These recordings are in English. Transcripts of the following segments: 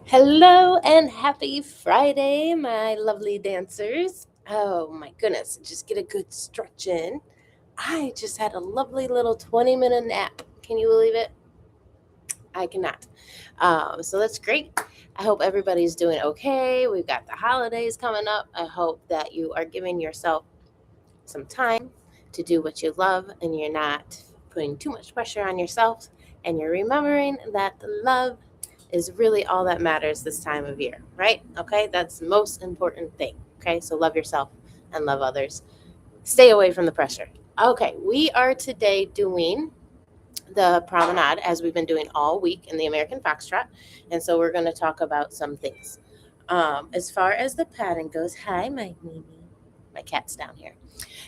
Hello and happy Friday, my lovely dancers. Oh my goodness, just get a good stretch in. I just had a lovely little 20-minute nap. Can you believe it? I cannot. So that's great. I hope everybody's doing okay. We've got the holidays coming up. I hope that you are giving yourself some time to do what you love and you're not putting too much pressure on yourself and you're remembering that the love is really all that matters this time of year, right? Okay, that's the most important thing. Okay, so love yourself and love others. Stay away from the pressure. Okay, we are today doing the promenade as we've been doing all week in the American Foxtrot. And so we're going to talk about some things. As far as the pattern goes, hi, my Mimi. My cat's down here.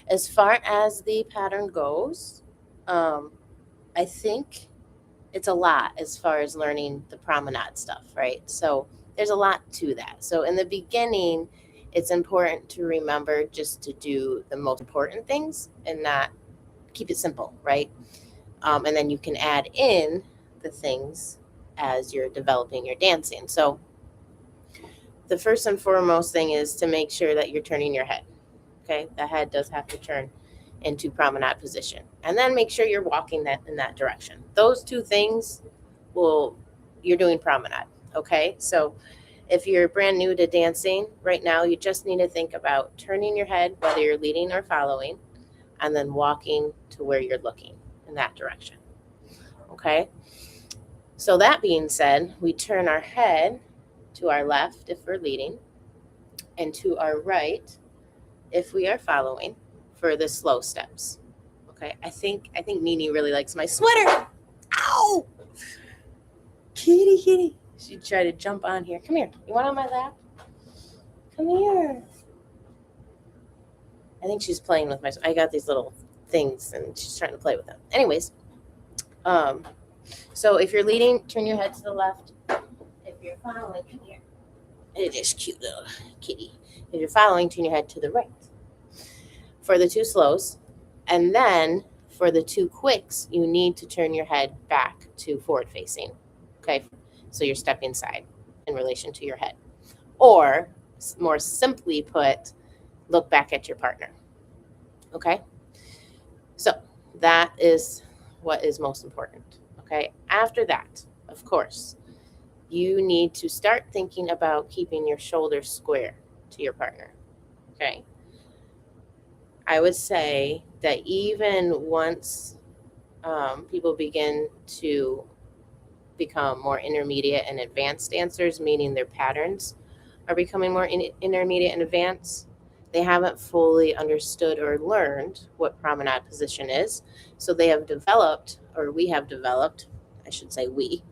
As far as the pattern goes, um, I think it's a lot as far as learning the promenade stuff, right? So there's a lot to that. So in the beginning, it's important to remember just to do the most important things and not keep it simple, right? And then you can add in the things as you're developing your dancing. So the first and foremost thing is to make sure that you're turning your head. Okay, the head does have to turn into promenade position, and then make sure you're walking that in that direction. Those two things will you're doing promenade. Okay, so if you're brand new to dancing right now, you just need to think about turning your head, whether you're leading or following, and then walking to where you're looking in that direction. Okay, so that being said, we turn our head to our left if we're leading, and to our right if we are following for the slow steps. Okay, I think Nini really likes my sweater. Ow! Kitty, kitty. She tried to jump on here. Come here. You want on my lap? Come here. I think she's playing with my. I got these little things, and she's trying to play with them. Anyways, um, so if you're leading, turn your head to the left. If you're following, come here. It is cute little kitty. If you're following, turn your head to the right for the two slows, and then for the two quicks, you need to turn your head back to forward facing. Okay, so you're stepping side in relation to your head. Or more simply put, look back at your partner. Okay, so that is what is most important. Okay, after that, of course, you need to start thinking about keeping your shoulders square to your partner. Okay, I would say that even once people begin to become more intermediate and advanced dancers, meaning their patterns are becoming more intermediate and advanced, they haven't fully understood or learned what promenade position is. So they have developed, or we have developed, I should say we,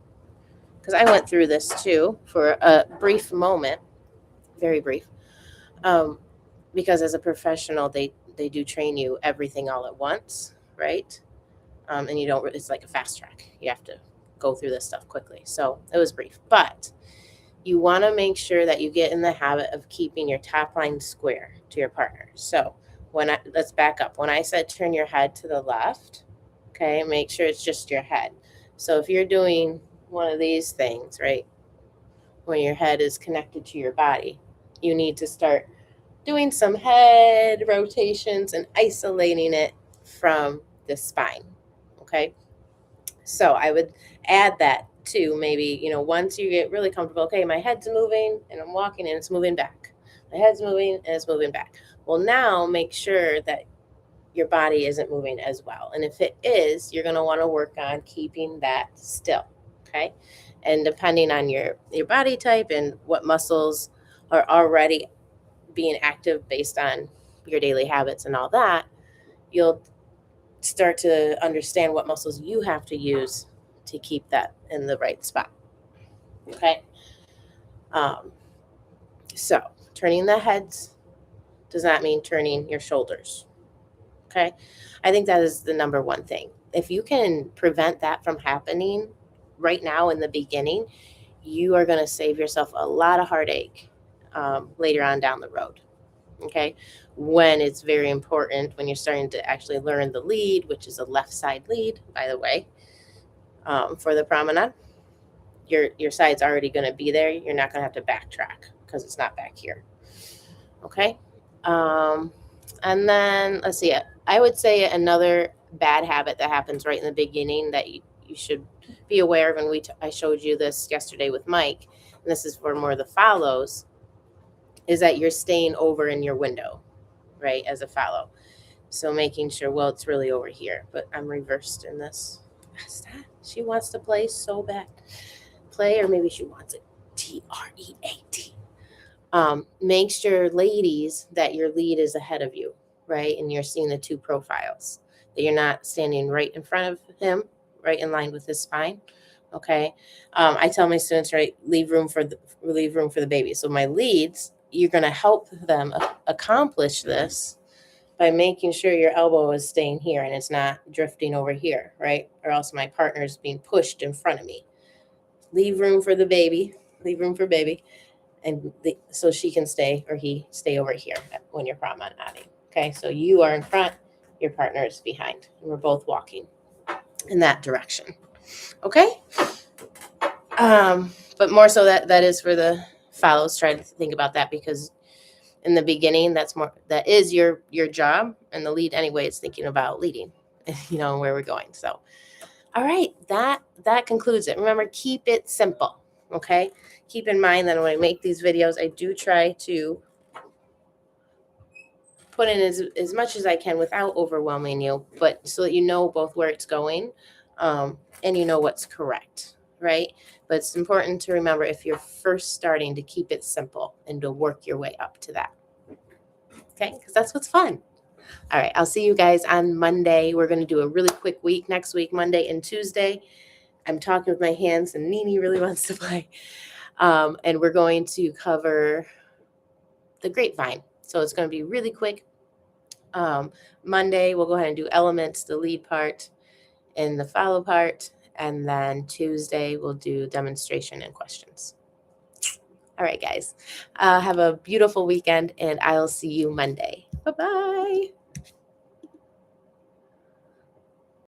because I went through this too for a brief moment, very brief, um, because as a professional, they do train you everything all at once, right? And you don't. It's like a fast track. You have to go through this stuff quickly. So it was brief, but you want to make sure that you get in the habit of keeping your top line square to your partner. So let's back up. When I said turn your head to the left, okay, make sure it's just your head. So if you're doing one of these things, right, when your head is connected to your body, you need to start doing some head rotations and isolating it from the spine. Okay. So I would add that too. Maybe, once you get really comfortable, okay, my head's moving and I'm walking and it's moving back. My head's moving and it's moving back. Well, now make sure that your body isn't moving as well. And if it is, you're going to want to work on keeping that still. Okay. And depending on your body type and what muscles are already being active based on your daily habits and all that, you'll start to understand what muscles you have to use to keep that in the right spot. Okay. Um, so turning the heads does not mean turning your shoulders. Okay. I think that is the number one thing. If you can prevent that from happening right now in the beginning, you are going to save yourself a lot of heartache later on down the road. Okay, when it's very important when you're starting to actually learn the lead, which is a left side lead, by the way, for the promenade. your side's already going to be there. You're not going to have to backtrack because it's not back here. Okay. And then let's see. I would say another bad habit that happens right in the beginning that you should be aware of, and I showed you this yesterday with Mike, and this is for more of the follows, is that you're staying over in your window, right, as a follow. So making sure, well, it's really over here, but I'm reversed in this. She wants to play so bad. Play, or maybe she wants it. TREAT. Make sure, ladies, that your lead is ahead of you, right? And you're seeing the two profiles, that you're not standing right in front of him, right in line with his spine. Okay. I tell my students, right, leave room for the baby. So my leads, you're going to help them accomplish this by making sure your elbow is staying here and it's not drifting over here, right? Or else my partner is being pushed in front of me. Leave room for the baby. Leave room for baby. And so she can stay, or he stay over here when you're promenading. Okay, so you are in front, your partner is behind, and we're both walking in that direction. Okay. But more so that is for the follows. Try to think about that, because in the beginning, that is your job, and the lead anyway is thinking about leading, and where we're going. So, all right, that concludes it. Remember, keep it simple. Okay. Keep in mind that when I make these videos, I do try to put in as much as I can without overwhelming you, but so that you know both where it's going, and you know what's correct, right? But it's important to remember, if you're first starting, to keep it simple and to work your way up to that. Okay, because that's what's fun. All right, I'll see you guys on Monday. We're going to do a really quick week next week, Monday and Tuesday. I'm talking with my hands, and Nini really wants to play. And we're going to cover the grapevine. So it's going to be really quick. Monday, we'll go ahead and do elements, the lead part and the follow part. And then Tuesday, we'll do demonstration and questions. All right, guys. Have a beautiful weekend, and I'll see you Monday. Bye-bye.